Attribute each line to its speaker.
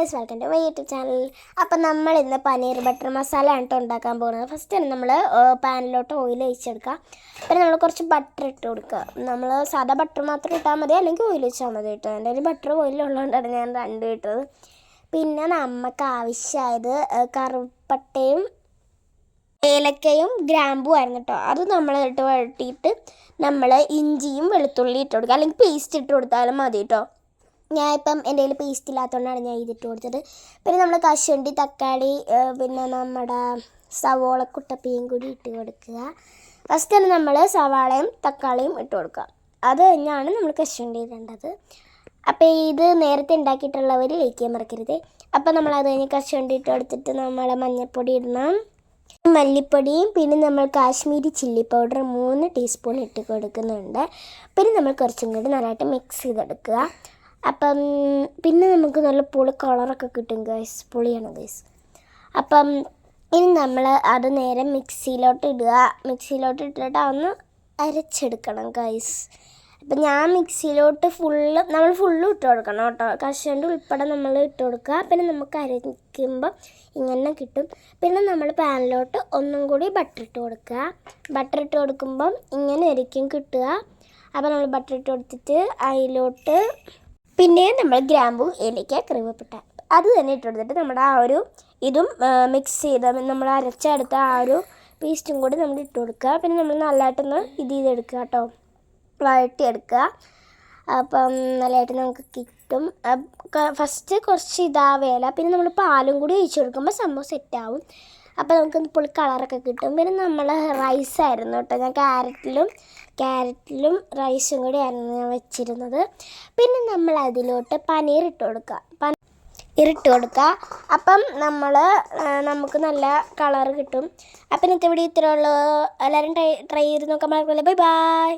Speaker 1: Guys, welcome to my YouTube channel. അപ്പം നമ്മൾ ഇന്ന് പനീർ ബട്ടർ മസാല ആണ് കേട്ടോ ഉണ്ടാക്കാൻ പോകുന്നത്. ഫസ്റ്റ് തന്നെ നമ്മൾ പാനിലോട്ട് ഓയിൽ ഒഴിച്ചെടുക്കുക. പിന്നെ നമ്മൾ കുറച്ച് ബട്ടർ ഇട്ട് കൊടുക്കുക. നമ്മൾ സാധാ ബട്ടർ മാത്രം ഇട്ടാൽ മതി, അല്ലെങ്കിൽ ഓയിൽ ഒഴിച്ചാൽ മതി കേട്ടോ. എൻ്റെ ഒരു ബട്ടർ ഓയിലുള്ളതുകൊണ്ടാണ് ഞാൻ രണ്ടും ഇട്ടത്. പിന്നെ നമുക്ക് ആവശ്യമായത് കറുവപ്പട്ടയും ഏലക്കയും ഗ്രാമ്പും ആയിരുന്നു കേട്ടോ. അത് നമ്മൾ ഇട്ട് വഴട്ടിയിട്ട് നമ്മൾ ഇഞ്ചിയും വെളുത്തുള്ളി ഇട്ട് കൊടുക്കുക, അല്ലെങ്കിൽ പേസ്റ്റ് ഇട്ട് കൊടുത്താലും മതി കേട്ടോ. ഞാൻ ഇപ്പം എൻ്റെ കയ്യിൽ പേസ്റ്റ് ഇല്ലാത്തതുകൊണ്ടാണ് ഞാൻ ഇതിട്ട് കൊടുത്തത്. പിന്നെ നമ്മൾ കശുവണ്ടി, തക്കാളി, പിന്നെ നമ്മുടെ സവോള കുട്ടപ്പിയും കൂടി ഇട്ട് കൊടുക്കുക. ഫസ്റ്റ് തന്നെ നമ്മൾ സവാളയും തക്കാളിയും ഇട്ട് കൊടുക്കുക. അത് കഴിഞ്ഞാണ് നമ്മൾ കശുവണ്ടി ഇടേണ്ടത്. അപ്പോൾ ഇത് നേരത്തെ ഉണ്ടാക്കിയിട്ടുള്ളവർ ലൈക്ക് ചെയ്യാൻ മറക്കരുത്. അപ്പോൾ നമ്മൾ അത് കഴിഞ്ഞ് കശുവണ്ടി ഇട്ട് കൊടുത്തിട്ട് നമ്മൾ മഞ്ഞൾപ്പൊടി ഇടണം, മല്ലിപ്പൊടിയും പിന്നെ നമ്മൾ കാശ്മീരി ചില്ലി പൗഡർ 3 ടീസ്പൂൺ ഇട്ട് കൊടുക്കുന്നുണ്ട്. പിന്നെ നമ്മൾ കുറച്ചും കൂടി നല്ലതായിട്ട് മിക്സ് ചെയ്തെടുക്കുക. അപ്പം പിന്നെ നമുക്ക് നല്ല പുളി കളറൊക്കെ കിട്ടും ഗൈസ്, പുളിയാണ് ഗൈസ്. അപ്പം ഇനി നമ്മൾ അത് നേരെ മിക്സിയിലോട്ട് ഇടുക. മിക്സിയിലോട്ട് ഇട്ടിട്ട് അതൊന്ന് അരച്ചെടുക്കണം ഗൈസ്. അപ്പം ഞാൻ മിക്സിയിലോട്ട് നമ്മൾ ഫുള്ളും ഇട്ട് കൊടുക്കണം കേട്ടോ. കശുവണ്ടി ഉൾപ്പെടെ നമ്മൾ ഇട്ട് കൊടുക്കുക. പിന്നെ നമുക്ക് അരയ്ക്കുമ്പോൾ ഇങ്ങനെ കിട്ടും. പിന്നെ നമ്മൾ പാനിലോട്ട് ഒന്നും കൂടി ബട്ടർ ഇട്ട് കൊടുക്കുക. ബട്ടർ ഇട്ട് കൊടുക്കുമ്പം ഇങ്ങനെ ആയിരിക്കും കിട്ടുക. അപ്പോൾ നമ്മൾ ബട്ടർ ഇട്ട് കൊടുത്തിട്ട് അതിലോട്ട് പിന്നെ നമ്മൾ ഗ്രാമ്പു, ഏലക്ക, കറുവപ്പട്ട അത് തന്നെ ഇട്ട് കൊടുത്തിട്ട് നമ്മുടെ ആ ഒരു ഇതും മിക്സ് ചെയ്ത് നമ്മൾ അരച്ചെടുത്ത ആ ഒരു പേസ്റ്റും കൂടി നമ്മൾ ഇട്ട് കൊടുക്കുക. പിന്നെ നമ്മൾ നല്ലതായിട്ടൊന്ന് ഇത് ചെയ്തെടുക്കുക കേട്ടോ, വഴട്ടിയെടുക്കുക. അപ്പം നല്ലതായിട്ട് നമുക്ക് കിട്ടും. ഫസ്റ്റ് കുറച്ച് ഇതാവേല, പിന്നെ നമ്മൾ പാലും കൂടി ഒഴിച്ച് കൊടുക്കുമ്പോൾ സംഭവം സെറ്റാവും. അപ്പോൾ നമുക്ക് പുളി കളറൊക്കെ കിട്ടും. പിന്നെ നമ്മൾ റൈസായിരുന്നു കേട്ടോ, ഞാൻ ക്യാരറ്റിലും റൈസും കൂടി ആയിരുന്നു ഞാൻ വെച്ചിരുന്നത്. പിന്നെ നമ്മൾ അതിലോട്ട് പനീർ ഇട്ട് കൊടുക്കുക. അപ്പം നമുക്ക് നല്ല കളർ കിട്ടും. അപ്പം ഇന്നത്തെ ഇവിടെ ഇത്രയുള്ളൂ. എല്ലാവരും ട്രൈ ചെയ്ത് നോക്കാൻ മറക്കല്ലേ. Bye bye.